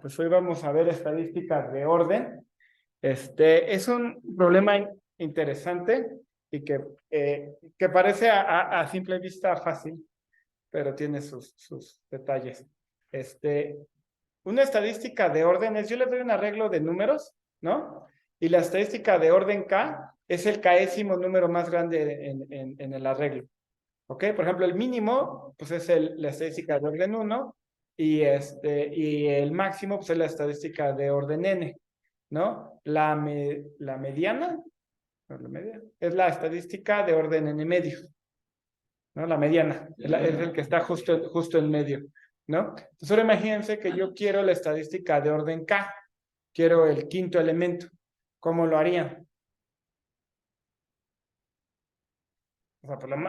Pues hoy vamos a ver estadísticas de orden. Es un problema interesante y que parece a simple vista fácil, pero tiene sus detalles. Una estadística de orden es, yo le doy un arreglo de números, ¿no? Y la estadística de orden K es el késimo número más grande en el arreglo. ¿Ok? Por ejemplo, el mínimo, pues es la estadística de orden 1 y el máximo, pues es la estadística de orden n, ¿no? La mediana, no, la media, es la estadística de orden n medio, ¿no? La mediana, es el que está justo en medio, ¿no? Entonces ahora imagínense que yo quiero la estadística de orden k, quiero el quinto elemento. ¿Cómo lo harían? O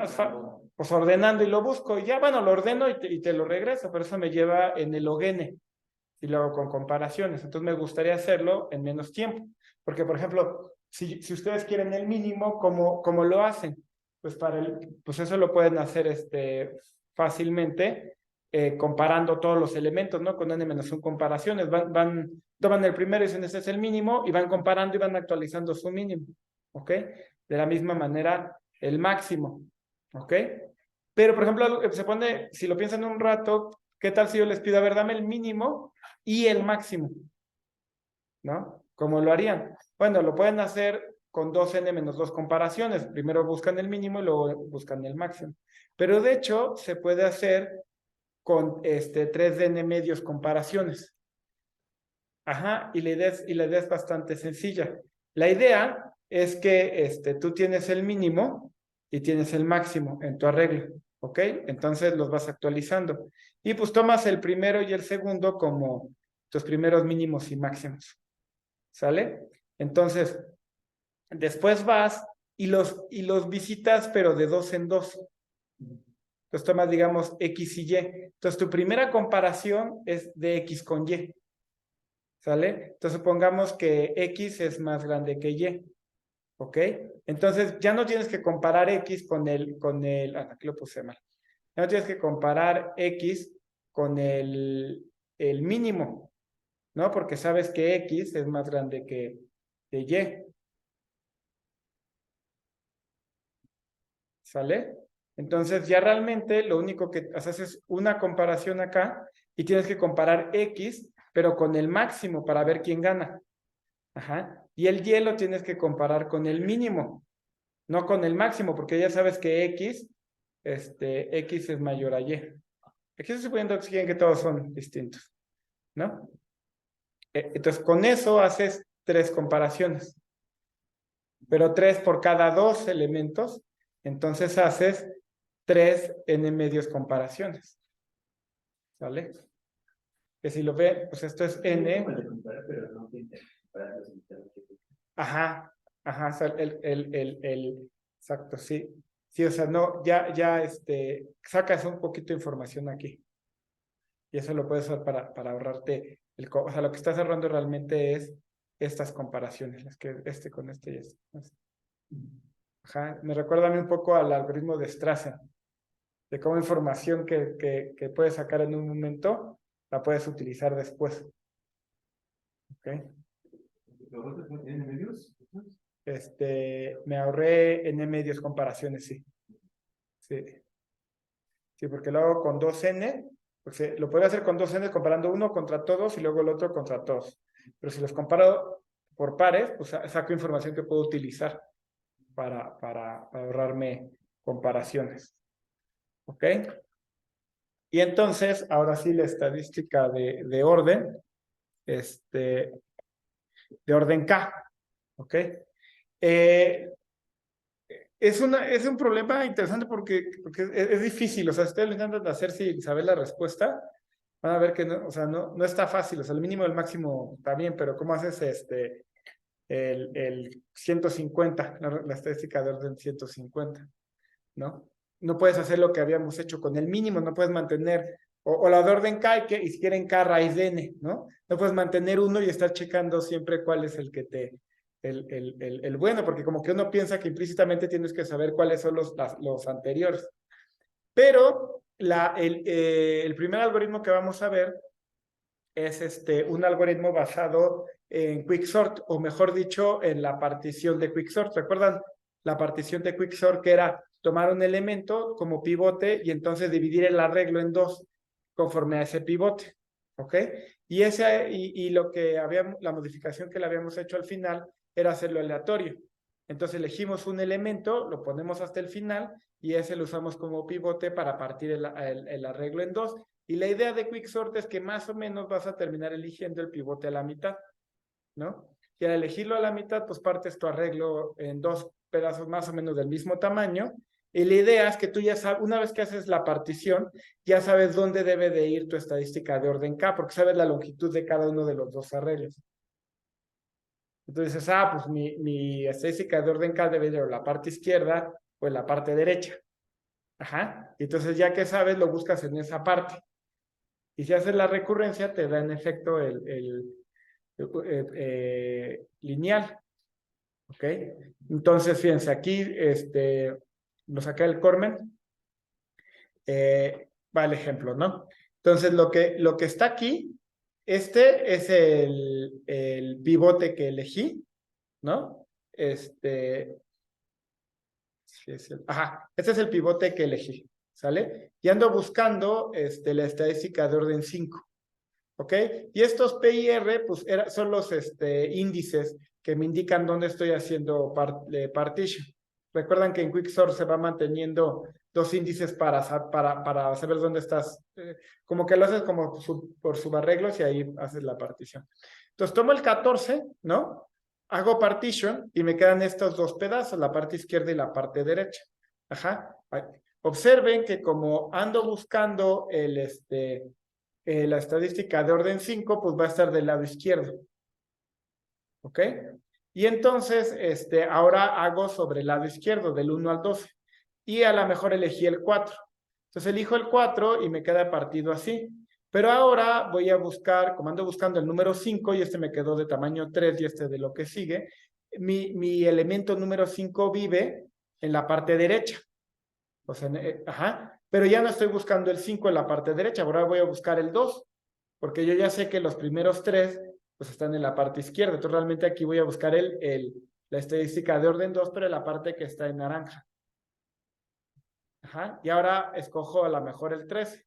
sea, pues ordenando y lo busco, y ya, bueno, lo ordeno y te lo regreso, pero eso me lleva en el log n, y luego con comparaciones. Entonces me gustaría hacerlo en menos tiempo, porque, por ejemplo, si ustedes quieren el mínimo, ¿cómo lo hacen? Pues pues eso lo pueden hacer fácilmente, comparando todos los elementos, ¿no? Con n-1 comparaciones. Toman el primero y dicen, este es el mínimo, y van comparando y van actualizando su mínimo, ¿ok? De la misma manera, el máximo, ¿ok? Pero, por ejemplo, si lo piensan un rato, ¿qué tal si yo les pido, a ver, dame el mínimo y el máximo? ¿No? ¿Cómo lo harían? Bueno, lo pueden hacer con 2n-2 comparaciones. Primero buscan el mínimo y luego buscan el máximo. Pero de hecho, se puede hacer con 3n medios comparaciones. Ajá, y la idea es bastante sencilla. La idea es que tú tienes el mínimo y tienes el máximo en tu arreglo, ¿ok? Entonces los vas actualizando. Y pues tomas el primero y el segundo como tus primeros mínimos y máximos, ¿sale? Entonces, después vas y los visitas, pero de dos en dos. Entonces tomas, digamos, X y Y. Entonces tu primera comparación es de X con Y. ¿Sale? Entonces supongamos que X es más grande que Y, ¿ok? Entonces ya no tienes que comparar X aquí lo puse mal. Ya no tienes que comparar X con el mínimo, ¿no? Porque sabes que X es más grande que Y. ¿Sale? Entonces ya realmente lo único que haces es una comparación acá y tienes que comparar X, pero con el máximo para ver quién gana. Ajá. Y el Y lo tienes que comparar con el mínimo, no con el máximo, porque ya sabes que X es mayor a Y. Aquí estoy suponiendo que todos son distintos, ¿no? Entonces, con eso haces 3 comparaciones, pero 3 por cada 2 elementos, entonces haces 3 n medios comparaciones, ¿sale? Que si lo ve, pues esto es n. Ajá, ajá, o sea, exacto, sí. Sí, o sea, no, ya, sacas un poquito de información aquí. Y eso lo puedes usar para ahorrarte o sea, lo que estás ahorrando realmente es estas comparaciones, las que con este y este. Ajá, me recuerda a mí un poco al algoritmo de Strassen, de cómo información que puedes sacar en un momento, la puedes utilizar después. ¿Ok? ¿En medios? Me ahorré en medios comparaciones, sí. Sí. Sí, porque lo hago con 2n, pues lo podría hacer con 2n comparando uno contra todos y luego el otro contra todos. Pero si los comparo por pares, pues saco información que puedo utilizar para ahorrarme comparaciones. ¿Ok? Y entonces, ahora sí, la estadística de orden, de orden K. ¿Ok? Es un problema interesante porque es difícil. O sea, si ustedes lo intentan hacer sin saber la respuesta, van a ver que no, o sea, no está fácil. O sea, el mínimo y el máximo está bien, pero ¿cómo haces el 150, la estadística de orden 150, ¿no? No puedes hacer lo que habíamos hecho con el mínimo, no puedes mantener, o la de orden K, y si quieren K raíz de n, ¿no? No puedes mantener uno y estar checando siempre cuál es el bueno, porque como que uno piensa que implícitamente tienes que saber cuáles son los anteriores. Pero el primer algoritmo que vamos a ver es un algoritmo basado en Quicksort, o mejor dicho, en la partición de Quicksort. ¿Recuerdan la partición de Quicksort, que era tomar un elemento como pivote y entonces dividir el arreglo en dos conforme a ese pivote? ¿Ok? Y lo que habíamos, la modificación que le habíamos hecho al final era hacerlo aleatorio. Entonces elegimos un elemento, lo ponemos hasta el final y ese lo usamos como pivote para partir el arreglo en dos. Y la idea de Quicksort es que más o menos vas a terminar eligiendo el pivote a la mitad, ¿no? Y al elegirlo a la mitad, pues partes tu arreglo en dos pedazos más o menos del mismo tamaño. Y la idea es que tú ya sabes, una vez que haces la partición, ya sabes dónde debe de ir tu estadística de orden K, porque sabes la longitud de cada uno de los dos arreglos. Entonces dices, pues mi estadística de orden K debe ir en la parte izquierda o en la parte derecha. Ajá. Entonces ya que sabes, lo buscas en esa parte. Y si haces la recurrencia, te da en efecto lineal. ¿Ok? Entonces, fíjense, aquí lo saqué del Cormen. Va el ejemplo, ¿no? Entonces, lo que está aquí, este es el pivote que elegí, ¿no? Este es el pivote que elegí, ¿sale? Y ando buscando la estadística de orden 5. ¿Ok? Y estos PIR, pues son los índices que me indican dónde estoy haciendo partition. Recuerdan que en Quicksort se va manteniendo dos índices para saber dónde estás. Como que lo haces como por subarreglos y ahí haces la partición. Entonces tomo el 14, ¿no? Hago partition y me quedan estos dos pedazos, la parte izquierda y la parte derecha. Ajá. Observen que como ando buscando la estadística de orden 5, pues va a estar del lado izquierdo. ¿Ok? Y entonces, ahora hago sobre el lado izquierdo, del 1 al 12. Y a lo mejor elegí el 4. Entonces elijo el 4 y me queda partido así. Pero ahora voy a buscar, como ando buscando el número 5, y me quedó de tamaño 3 y de lo que sigue, mi elemento número 5 vive en la parte derecha. O sea, pero ya no estoy buscando el 5 en la parte derecha, ahora voy a buscar el 2, porque yo ya sé que los primeros 3 pues están en la parte izquierda. Entonces realmente aquí voy a buscar la estadística de orden 2, pero en la parte que está en naranja. Y ahora escojo a lo mejor el 13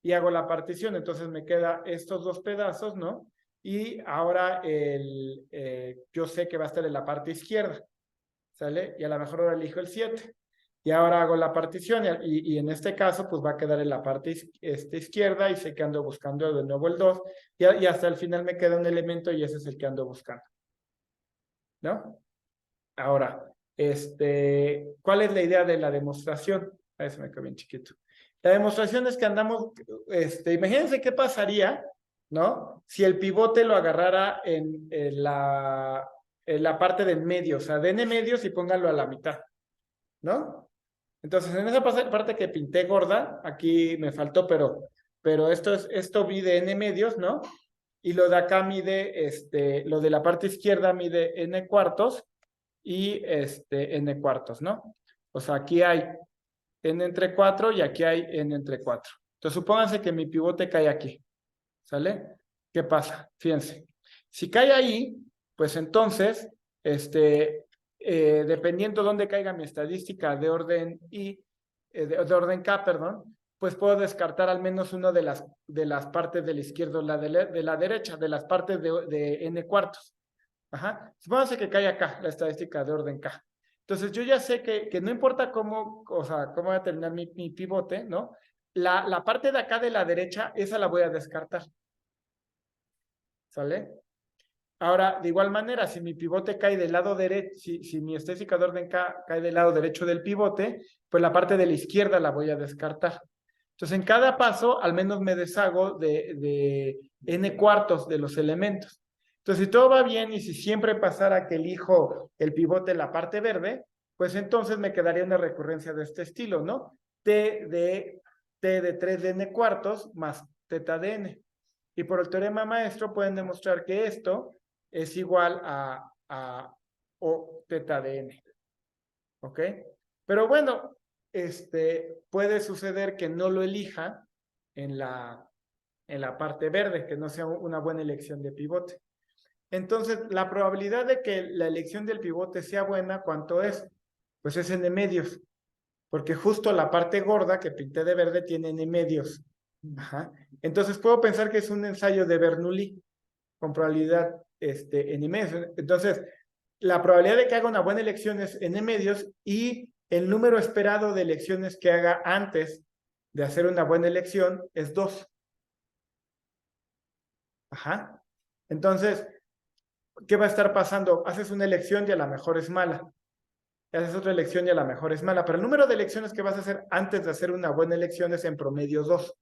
y hago la partición. Entonces me queda estos dos pedazos, ¿no? Y ahora yo sé que va a estar en la parte izquierda, ¿sale? Y a lo mejor ahora elijo el 7. Y ahora hago la partición y en este caso pues va a quedar en la parte izquierda y sé que ando buscando de nuevo el 2 y hasta el final me queda un elemento y ese es el que ando buscando, ¿no? Ahora, ¿cuál es la idea de la demostración? A ver, se me quedó bien chiquito. La demostración es que andamos, imagínense qué pasaría, ¿no? Si el pivote lo agarrara en la parte del medio, o sea, de n medios y pónganlo a la mitad, ¿no? Entonces, en esa parte que pinté gorda, aquí me faltó, pero esto mide n medios, ¿no? Y lo de acá mide, lo de la parte izquierda mide n cuartos y n cuartos, ¿no? O sea, aquí hay n entre 4 y aquí hay n entre 4. Entonces, supónganse que mi pivote cae aquí, ¿sale? ¿Qué pasa? Fíjense. Si cae ahí, pues entonces, dependiendo dónde caiga mi estadística de orden de orden K, perdón, pues puedo descartar al menos una de las partes de la izquierda o de la derecha, de las partes de n cuartos. Supónganse que cae acá la estadística de orden K. Entonces yo ya sé que no importa cómo va a terminar mi pivote, ¿no? La parte de acá de la derecha, esa la voy a descartar. ¿Sale? Ahora, de igual manera, si mi pivote cae del lado derecho, si mi estadística de orden K cae del lado derecho del pivote, pues la parte de la izquierda la voy a descartar. Entonces, en cada paso, al menos me deshago de n cuartos de los elementos. Entonces, si todo va bien y si siempre pasara que elijo el pivote en la parte verde, pues entonces me quedaría una recurrencia de este estilo, ¿no? T de 3 de n cuartos más teta de n. Y por el teorema maestro pueden demostrar que esto es igual a O teta de n. ¿Ok? Pero bueno, puede suceder que no lo elija en la parte verde, que no sea una buena elección de pivote. Entonces, la probabilidad de que la elección del pivote sea buena, ¿cuánto es? Pues es n medios, porque justo la parte gorda que pinté de verde tiene n medios. Ajá. Entonces, puedo pensar que es un ensayo de Bernoulli con probabilidad n medios. Entonces, la probabilidad de que haga una buena elección es n medios y el número esperado de elecciones que haga antes de hacer una buena elección es 2. Ajá. Entonces, ¿qué va a estar pasando? Haces una elección y a lo mejor es mala. Haces otra elección y a lo mejor es mala. Pero el número de elecciones que vas a hacer antes de hacer una buena elección es en promedio 2.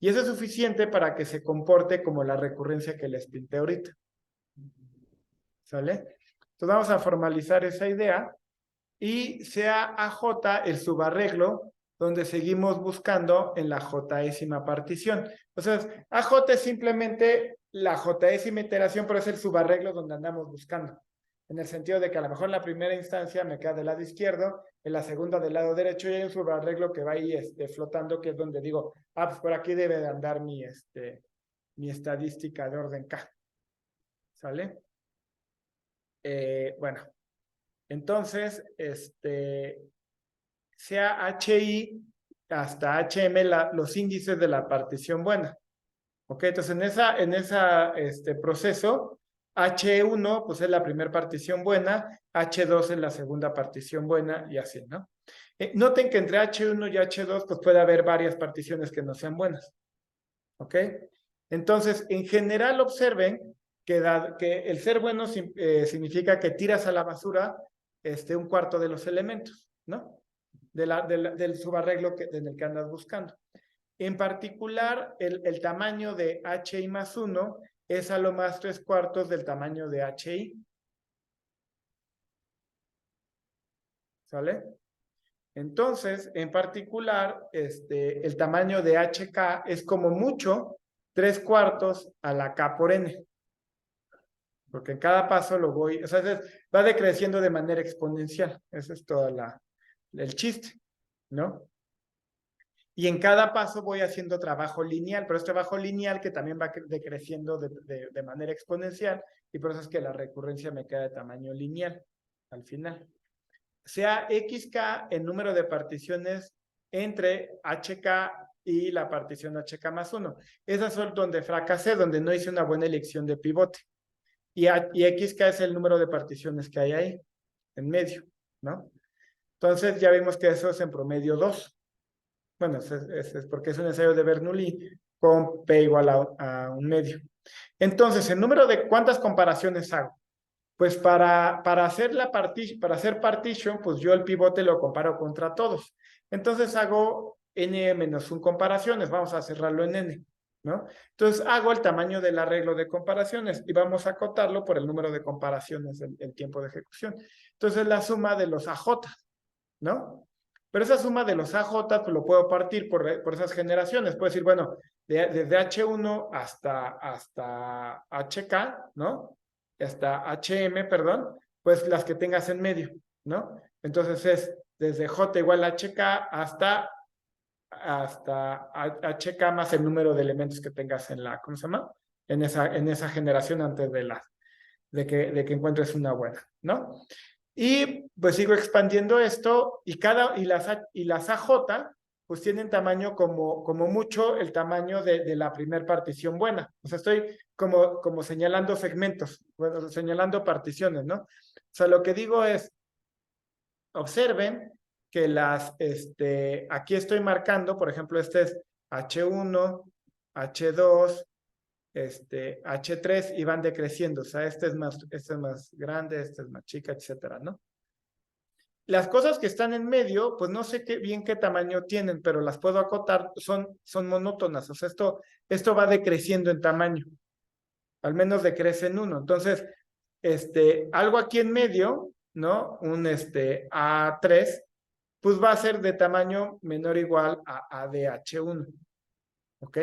Y eso es suficiente para que se comporte como la recurrencia que les pinté ahorita. ¿Sale? Entonces vamos a formalizar esa idea y sea AJ el subarreglo donde seguimos buscando en la jésima partición. Entonces, AJ es simplemente la jésima iteración, pero es el subarreglo donde andamos buscando. En el sentido de que a lo mejor en la primera instancia me queda del lado izquierdo, en la segunda del lado derecho, y hay un subarreglo que va ahí flotando, que es donde digo, pues por aquí debe de andar mi estadística de orden K. ¿Sale? Bueno, entonces, sea HI hasta HM los índices de la partición buena. ¿Ok? Entonces, en ese proceso, H1 pues es la primera partición buena, H2 es la segunda partición buena y así, ¿no? Noten que entre H1 y H2 pues puede haber varias particiones que no sean buenas. ¿Ok? Entonces, en general observen que el ser bueno significa que tiras a la basura un cuarto de los elementos, ¿no? Del subarreglo en el que andas buscando. En particular, el tamaño de HI más 1 es a lo más 3/4 del tamaño de HI. ¿Sale? Entonces, en particular, el tamaño de HK es como mucho 3/4 a la K por N. Porque en cada paso lo voy, o sea, va decreciendo de manera exponencial. Ese es todo el chiste, ¿no? Y en cada paso voy haciendo trabajo lineal, pero es trabajo lineal que también va decreciendo de manera exponencial, y por eso es que la recurrencia me queda de tamaño lineal al final. Sea XK el número de particiones entre HK y la partición HK más 1. Esas son donde fracasé, donde no hice una buena elección de pivote. Y XK es el número de particiones que hay ahí, en medio, ¿no? Entonces ya vimos que eso es en promedio 2. Bueno, es porque es un ensayo de Bernoulli con P igual a 1/2. Entonces, el número de cuántas comparaciones hago. Pues para hacer partition, pues yo el pivote lo comparo contra todos. Entonces hago n-1 comparaciones, vamos a cerrarlo en n, ¿no? Entonces hago el tamaño del arreglo de comparaciones y vamos a acotarlo por el número de comparaciones, el tiempo de ejecución. Entonces la suma de los AJ, ¿no? Pero esa suma de los AJ, pues lo puedo partir por esas generaciones. Puedo decir, bueno, desde H1 hasta HK, ¿no? Hasta HM, perdón, pues las que tengas en medio, ¿no? Entonces es desde J igual a HK hasta HK más el número de elementos que tengas en la, ¿cómo se llama? En esa generación antes de que encuentres una buena, ¿no? Y pues sigo expandiendo esto y las AJ pues tienen tamaño como mucho el tamaño de la primer partición buena. O sea, estoy como señalando segmentos, bueno, señalando particiones, ¿no? O sea, lo que digo es, observen que aquí estoy marcando, por ejemplo, este es H1, H2, H3 y van decreciendo. O sea, este es más grande, este es más chica, etcétera, ¿no? Las cosas que están en medio, pues no sé bien qué tamaño tienen, pero las puedo acotar, son monótonas. O sea, esto va decreciendo en tamaño. Al menos decrece en 1. Entonces, algo aquí en medio, ¿no? Un A3, pues va a ser de tamaño menor o igual a ADH1. ¿Ok?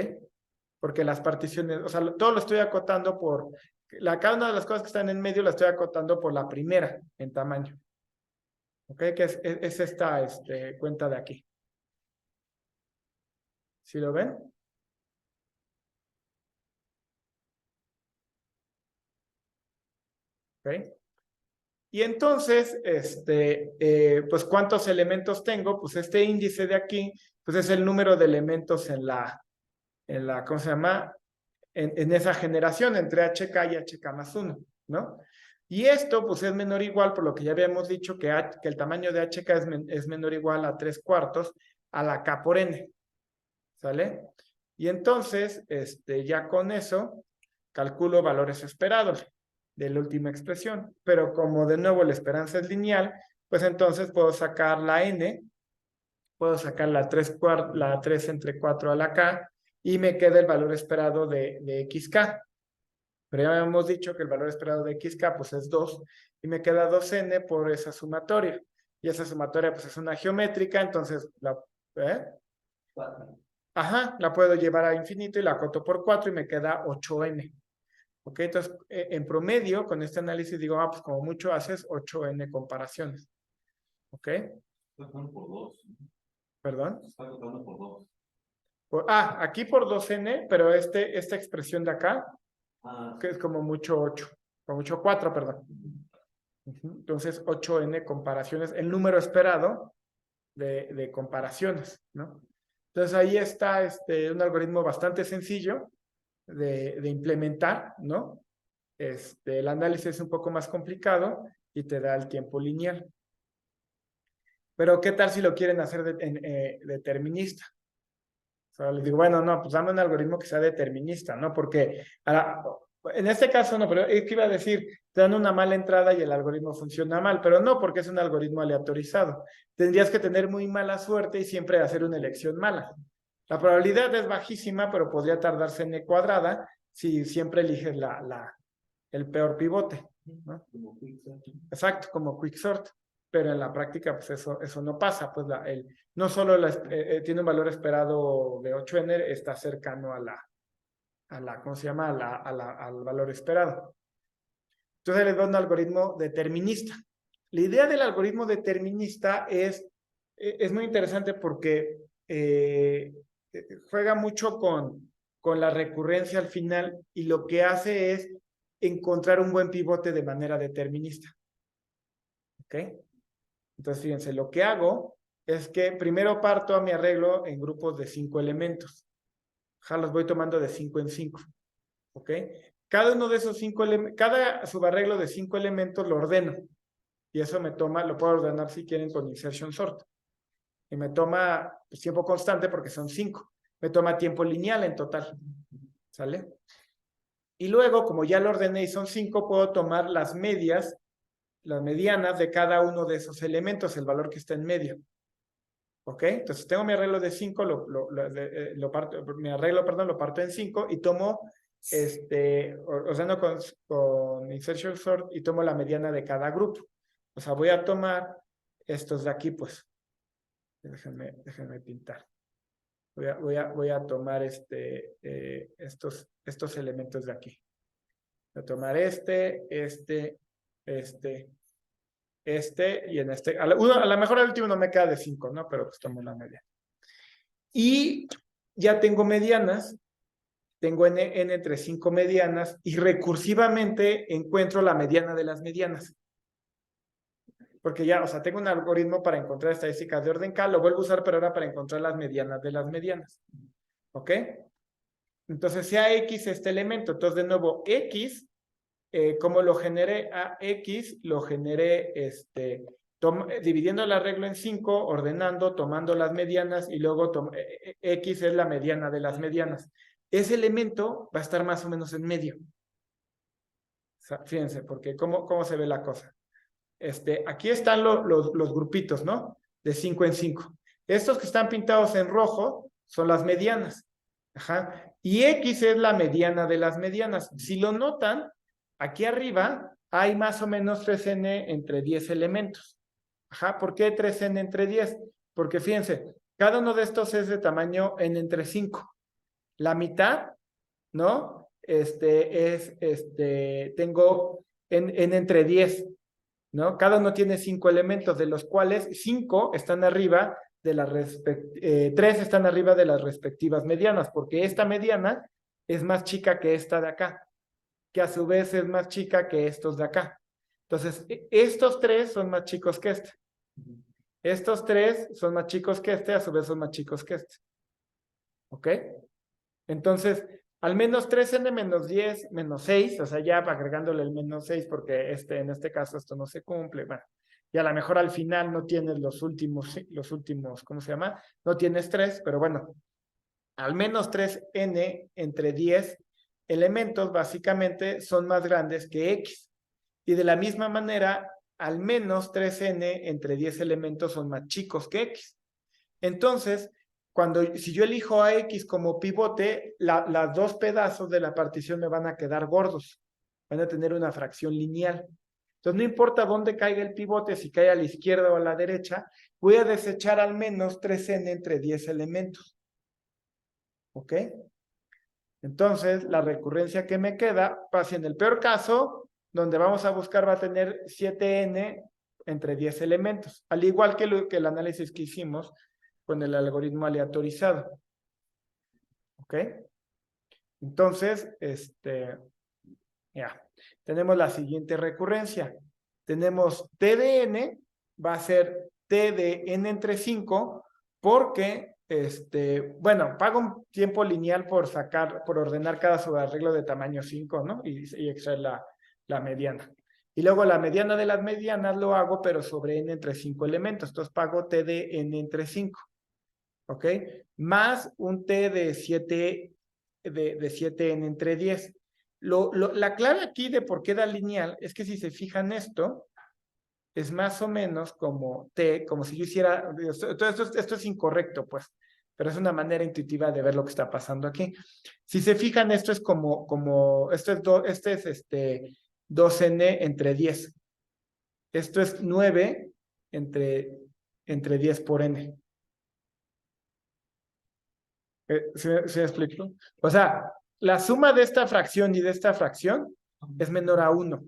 Porque las particiones, o sea, todo lo estoy acotando cada una de las cosas que están en medio la estoy acotando por la primera en tamaño. ¿Ok? Que es esta cuenta de aquí. ¿Sí lo ven? ¿Ok? Y entonces, pues, ¿cuántos elementos tengo? Pues este índice de aquí, pues es el número de elementos ¿cómo se llama? En esa generación, entre HK y HK más 1, ¿no? Y esto, pues, es menor o igual, por lo que ya habíamos dicho, que el tamaño de HK es menor o igual a 3/4 a la K por N, ¿sale? Y entonces, ya con eso, calculo valores esperados de la última expresión, pero como de nuevo la esperanza es lineal, pues entonces puedo sacar la N, puedo sacar la 3 entre 4 a la K, y me queda el valor esperado de XK. Pero ya habíamos dicho que el valor esperado de XK pues es 2, y me queda 2N por esa sumatoria. Y esa sumatoria pues es una geométrica, entonces ¿eh? Ajá, la puedo llevar a infinito y la acoto por 4 y me queda 8N. ¿Ok? Entonces, en promedio, con este análisis digo, pues como mucho haces 8N comparaciones. ¿Ok? Está contando por 2. ¿Perdón? Está contando por 2. Aquí por 2N, pero esta expresión de acá, Ah, que es como mucho 8, como mucho 4, perdón. Entonces, 8N comparaciones, el número esperado de comparaciones, ¿no? Entonces, ahí está un algoritmo bastante sencillo de implementar, ¿no? El análisis es un poco más complicado y te da el tiempo lineal. Pero, ¿qué tal si lo quieren hacer determinista? O sea, les digo, bueno, no, pues dame un algoritmo que sea determinista, ¿no? Porque en este caso no, pero es que iba a decir, te dan una mala entrada y el algoritmo funciona mal, pero no, porque es un algoritmo aleatorizado. Tendrías que tener muy mala suerte y siempre hacer una elección mala. La probabilidad es bajísima, pero podría tardarse n cuadrada si siempre eliges el peor pivote, ¿no? Exacto, como quicksort. Pero en la práctica, pues eso no pasa. Pues no solo tiene un valor esperado de 8N, está cercano ¿cómo se llama? Al valor esperado. Entonces les doy un algoritmo determinista. La idea del algoritmo determinista es muy interesante porque juega mucho con la recurrencia al final, y lo que hace es encontrar un buen pivote de manera determinista. ¿Ok? Entonces, fíjense, lo que hago es que primero parto a mi arreglo en grupos de 5 elementos. Los voy tomando de 5 en 5. ¿Ok? Cada uno de esos 5 elementos, cada subarreglo de 5 elementos lo ordeno. Y eso lo puedo ordenar si quieren con insertion sort. Y me toma pues, tiempo constante porque son 5. Me toma tiempo lineal en total. ¿Sale? Y luego, como ya lo ordené y son 5, puedo tomar las medianas de cada uno de esos elementos, el valor que está en medio. ¿Ok? Entonces tengo mi arreglo de 5, mi arreglo, perdón, lo parto en 5 y tomo, ordeno con insertion sort y tomo la mediana de cada grupo. O sea, voy a tomar estos de aquí, pues. Déjenme pintar. Voy a tomar estos elementos de aquí. Voy a tomar y en a lo mejor el último no me queda de 5, ¿no? Pero pues tomo una media. Y ya tengo medianas, tengo n entre 5 medianas, y recursivamente encuentro la mediana de las medianas. Porque ya, o sea, tengo un algoritmo para encontrar estadísticas de orden K, lo vuelvo a usar, pero ahora para encontrar las medianas de las medianas. ¿Ok? Entonces, sea X este elemento. Entonces, de nuevo, X, ¿cómo lo generé? A X lo generé dividiendo el arreglo en 5, ordenando, tomando las medianas, y luego X es la mediana de las medianas. Ese elemento va a estar más o menos en medio. O sea, fíjense, porque ¿cómo se ve la cosa? Aquí están los grupitos, ¿no? De 5 en 5. Estos que están pintados en rojo son las medianas. Ajá. Y X es la mediana de las medianas. Si lo notan, aquí arriba hay más o menos 3N entre 10 elementos. Ajá. ¿Por qué 3N entre 10? Porque fíjense, cada uno de estos es de tamaño N entre 5. La mitad, ¿no? Tengo N entre 10. ¿no? Cada uno tiene 5 elementos, de los cuales 5 están arriba de las 3 están arriba de las respectivas medianas, porque esta mediana es más chica que esta de acá, que a su vez es más chica que estos de acá. Entonces, estos 3 son más chicos que este. Estos 3 son más chicos que este, a su vez son más chicos que este. ¿Ok? Entonces, al menos 3n menos 10 menos 6, o sea, ya agregándole el menos 6, porque en este caso esto no se cumple, bueno, y a lo mejor al final no tienes los últimos, ¿cómo se llama? No tienes 3, pero bueno, al menos 3n entre 10 elementos básicamente son más grandes que x. Y de la misma manera, al menos 3n entre 10 elementos son más chicos que x. Entonces, si yo elijo a X como pivote, las 2 pedazos de la partición me van a quedar gordos. Van a tener una fracción lineal. Entonces, no importa dónde caiga el pivote, si cae a la izquierda o a la derecha, voy a desechar al menos 3n entre 10 elementos. ¿Ok? Entonces, la recurrencia que me queda, si en el peor caso, donde vamos a buscar va a tener 7n entre 10 elementos, al igual que el análisis que hicimos con el algoritmo aleatorizado. ¿Ok? Entonces, ya, tenemos la siguiente recurrencia. Tenemos T de n, va a ser T de n entre 5, porque, bueno, pago un tiempo lineal por ordenar cada subarreglo de tamaño 5, ¿no? Y extraer la mediana. Y luego la mediana de las medianas lo hago, pero sobre n entre 5 elementos. Entonces pago T de n entre 5. ¿Ok? Más un T de 7, de 7n entre 10. La clave aquí de por qué da lineal es que si se fijan esto, es más o menos como T, como si yo hiciera, esto es incorrecto, pues, pero es una manera intuitiva de ver lo que está pasando aquí. Si se fijan, esto es esto es 2n entre 10. Esto es 9 entre 10 por n. ¿Se explico? O sea, la suma de esta fracción y de esta fracción es menor a 1.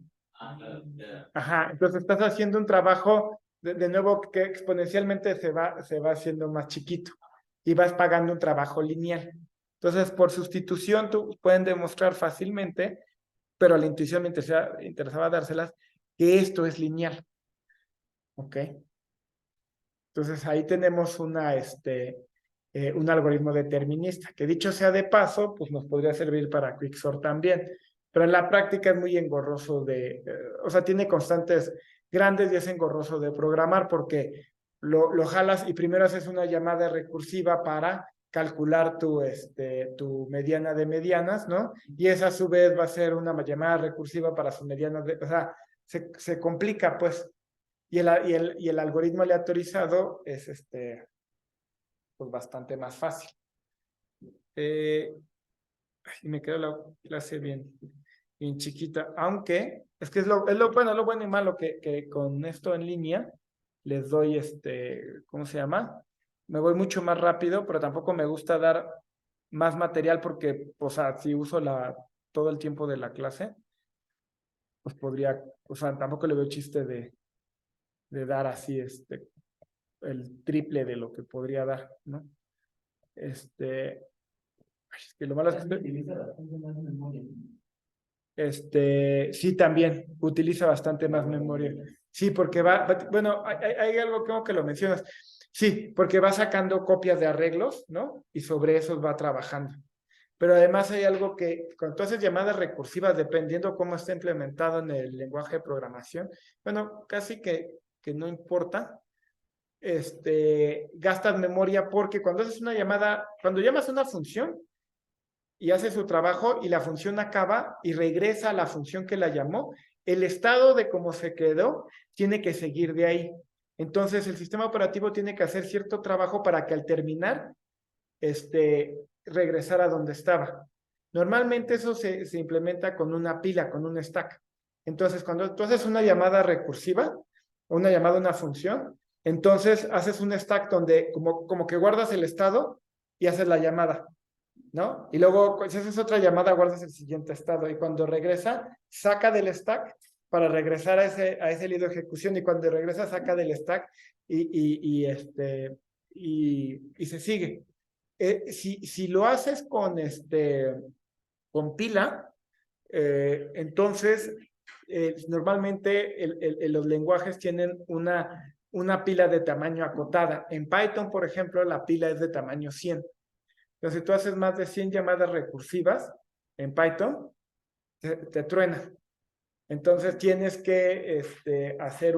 Ajá, entonces estás haciendo un trabajo, de nuevo, que exponencialmente se va haciendo más chiquito y vas pagando un trabajo lineal. Entonces, por sustitución, tú pueden demostrar fácilmente, pero a la intuición me interesaba dárselas, que esto es lineal. ¿Ok? Entonces, ahí tenemos un algoritmo determinista, que dicho sea de paso, pues nos podría servir para Quicksort también, pero en la práctica es muy engorroso o sea, tiene constantes grandes y es engorroso de programar porque lo jalas y primero haces una llamada recursiva para calcular tu mediana de medianas, ¿no? Y esa a su vez va a ser una llamada recursiva para su mediana o sea, se complica, pues, y el algoritmo aleatorizado es pues bastante más fácil. Y me quedó la clase bien chiquita, aunque es que es lo bueno y malo que con esto en línea les doy ¿cómo se llama? Me voy mucho más rápido, pero tampoco me gusta dar más material porque, o sea, si uso todo el tiempo de la clase, pues podría, o sea, tampoco le veo chiste de dar así el triple de lo que podría dar, ¿no? Es que lo malo es que sí, también utiliza bastante más memoria. Sí, porque bueno, hay algo que lo mencionas. Sí, porque va sacando copias de arreglos, ¿no? Y sobre esos va trabajando. Pero además hay algo que, cuando tú haces llamadas recursivas, dependiendo cómo está implementado en el lenguaje de programación, bueno, casi que no importa, gastas memoria porque cuando haces una llamada, cuando llamas una función y hace su trabajo y la función acaba y regresa a la función que la llamó, el estado de cómo se quedó tiene que seguir de ahí. Entonces el sistema operativo tiene que hacer cierto trabajo para que al terminar, regresar a donde estaba. Normalmente eso se implementa con una pila, con un stack. Entonces, cuando tú haces una llamada recursiva, o una llamada a una función, entonces haces un stack donde como que guardas el estado y haces la llamada, ¿no? Y luego, si haces otra llamada, guardas el siguiente estado. Y cuando regresa, saca del stack para regresar a ese lío de ejecución, y cuando regresa saca del stack y se sigue. Si lo haces con pila, entonces normalmente los lenguajes tienen una pila de tamaño acotada. En Python, por ejemplo, la pila es de tamaño 100. Entonces, si tú haces más de 100 llamadas recursivas en Python, te truena. Entonces tienes que hacer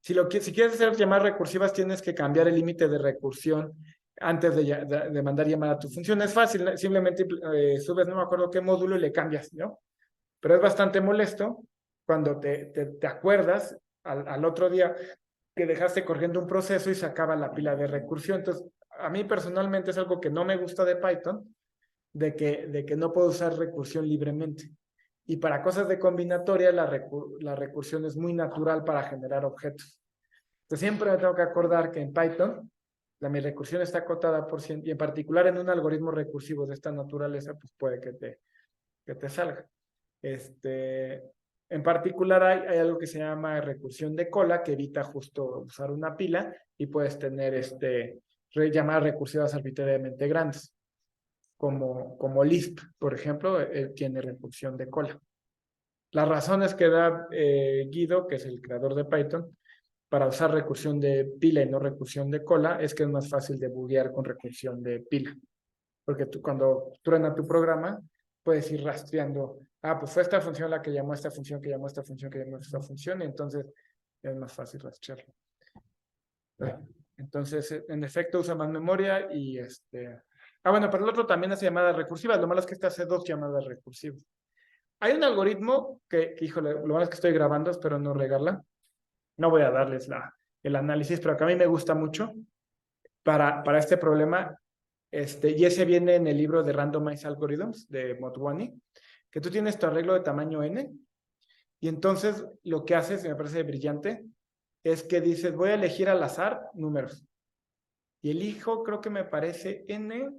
si quieres hacer llamadas recursivas, tienes que cambiar el límite de recursión antes de mandar llamada a tu función. Es fácil, simplemente subes, no me acuerdo qué módulo, y le cambias, ¿no? Pero es bastante molesto cuando te acuerdas al otro día que dejaste corriendo un proceso y se acaba la pila de recursión. Entonces, a mí personalmente es algo que no me gusta de Python, de que no puedo usar recursión libremente. Y para cosas de combinatoria, la recursión es muy natural para generar objetos. Entonces, siempre me tengo que acordar que en Python, mi recursión está acotada por 100, y en particular en un algoritmo recursivo de esta naturaleza, pues puede que te salga. En particular hay algo que se llama recursión de cola, que evita justo usar una pila, y puedes tener llamadas recursivas arbitrariamente grandes, como Lisp, por ejemplo, tiene recursión de cola. Las razones que da Guido, que es el creador de Python, para usar recursión de pila y no recursión de cola, es que es más fácil de buguear con recursión de pila. Porque tú, cuando truena tu programa, puedes ir rastreando, pues fue esta función la que llamó a esta función, que llamó a esta función, que llamó a esta función, y entonces es más fácil rastrearlo. Entonces, en efecto, usa más memoria y bueno, pero el otro también hace llamadas recursivas. Lo malo es que hace 2 llamadas recursivas. Hay un algoritmo híjole, lo malo es que estoy grabando, espero no regarla. No voy a darles el análisis, pero que a mí me gusta mucho para este problema. Y ese viene en el libro de Randomized Algorithms de Motwani, que tú tienes tu arreglo de tamaño n, y entonces lo que haces, me parece brillante, es que dices, voy a elegir al azar números. Y elijo, creo que me parece n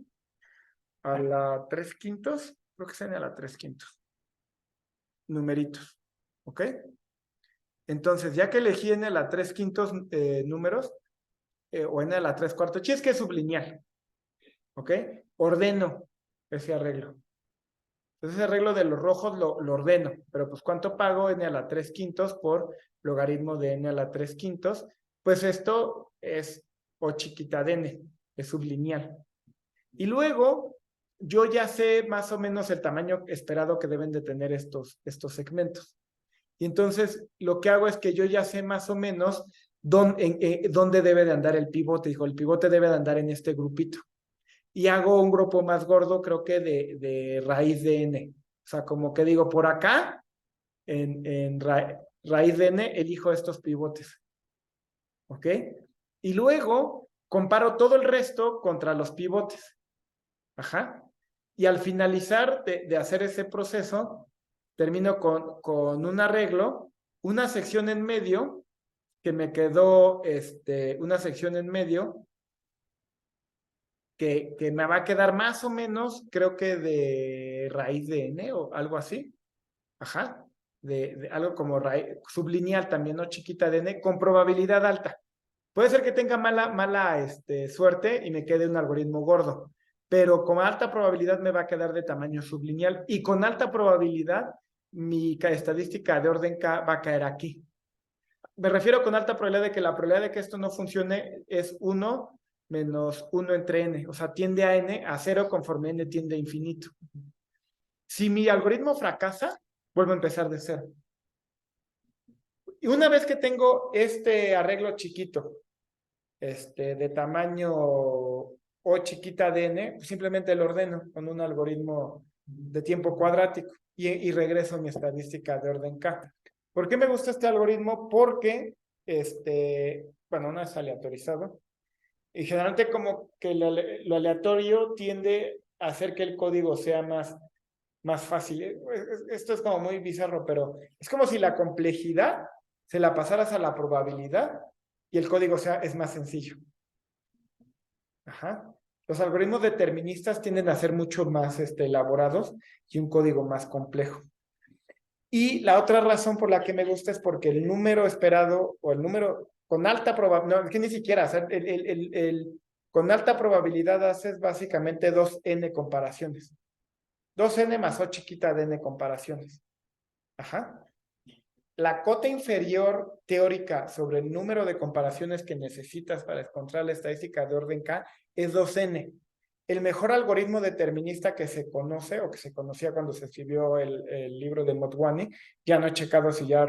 a la 3/5, creo que es n a la 3/5. Numeritos, ¿ok? Entonces, ya que elegí n a la 3/5 números, o n a la 3/4, es que es sublineal, ¿ok? Ordeno ese arreglo. Entonces, ese arreglo de los rojos lo ordeno, pero pues ¿cuánto pago? N a la 3/5 por logaritmo de n a la 3/5. Pues esto es O chiquita de n, es sublineal. Y luego, yo ya sé más o menos el tamaño esperado que deben de tener estos segmentos. Y entonces, lo que hago es que yo ya sé más o menos dónde debe de andar el pivote. Dijo, el pivote debe de andar en este grupito. Y hago un grupo más gordo, creo que de raíz de n. O sea, como que digo, por acá, en raíz de n, elijo estos pivotes. ¿Ok? Y luego comparo todo el resto contra los pivotes. Ajá. Y al finalizar de hacer ese proceso, termino con un arreglo, una sección en medio, que me quedó una sección en medio que me va a quedar más o menos, creo que de raíz de n o algo así. Ajá. De algo como raíz sublineal también, ¿no? Chiquita de n, con probabilidad alta. Puede ser que tenga mala suerte y me quede un algoritmo gordo, pero con alta probabilidad me va a quedar de tamaño sublineal, y con alta probabilidad mi estadística de orden K va a caer aquí. Me refiero con alta probabilidad de que la probabilidad de que esto no funcione es 1 menos 1 entre n, o sea, tiende a n a 0 conforme n tiende a infinito. Si mi algoritmo fracasa, vuelvo a empezar de 0. Y una vez que tengo este arreglo chiquito, de tamaño O chiquita de n, pues simplemente lo ordeno con un algoritmo de tiempo cuadrático y regreso a mi estadística de orden K. ¿Por qué me gusta este algoritmo? Porque, bueno, no es aleatorizado, y generalmente como que lo aleatorio tiende a hacer que el código sea más fácil. Esto es como muy bizarro, pero es como si la complejidad se la pasaras a la probabilidad y el código es más sencillo. Ajá. Los algoritmos deterministas tienden a ser mucho más elaborados y un código más complejo. Y la otra razón por la que me gusta es porque el número esperado o el número con alta probabilidad, no, es que ni siquiera, o sea, con alta probabilidad haces básicamente 2n comparaciones. 2n más o chiquita de n comparaciones. Ajá. La cota inferior teórica sobre el número de comparaciones que necesitas para encontrar la estadística de orden K es 2n. El mejor algoritmo determinista que se conoce o que se conocía cuando se escribió el libro de Motwani, ya no he checado si ya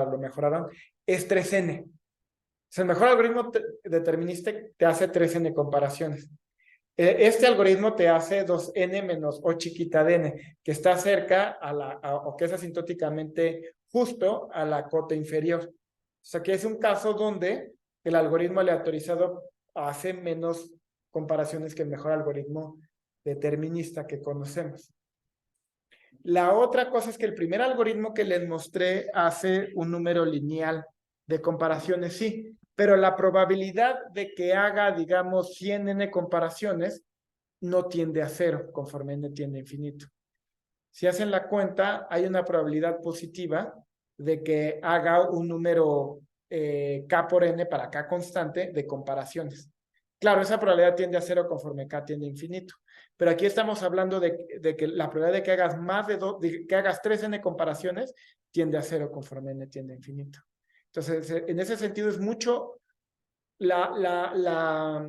lo mejoraron, es 3n. O sea, el mejor algoritmo determinista te hace 3n comparaciones. Este algoritmo te hace 2n menos o chiquita de n, que está cerca o que es asintóticamente justo a la cota inferior. O sea que es un caso donde el algoritmo aleatorizado hace menos comparaciones que el mejor algoritmo determinista que conocemos. La otra cosa es que el primer algoritmo que les mostré hace un número lineal de comparaciones, sí, pero la probabilidad de que haga, digamos, 100n comparaciones no tiende a cero conforme n tiende a infinito. Si hacen la cuenta, hay una probabilidad positiva de que haga un número k por n para k constante de comparaciones. Claro, esa probabilidad tiende a cero conforme k tiende a infinito. Pero aquí estamos hablando de que la probabilidad de que hagas que hagas 3n comparaciones tiende a cero conforme n tiende a infinito. Entonces, en ese sentido es mucho la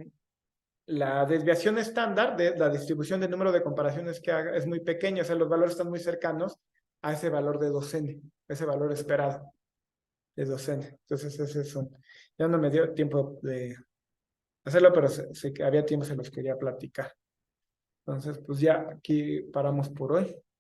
desviación estándar de la distribución del número de comparaciones que haga es muy pequeña, o sea, los valores están muy cercanos a ese valor de 2n, ese valor esperado de 2n. Entonces, ese es un... Ya no me dio tiempo de hacerlo, pero sé que había tiempo, se los quería platicar. Entonces, pues ya aquí paramos por hoy.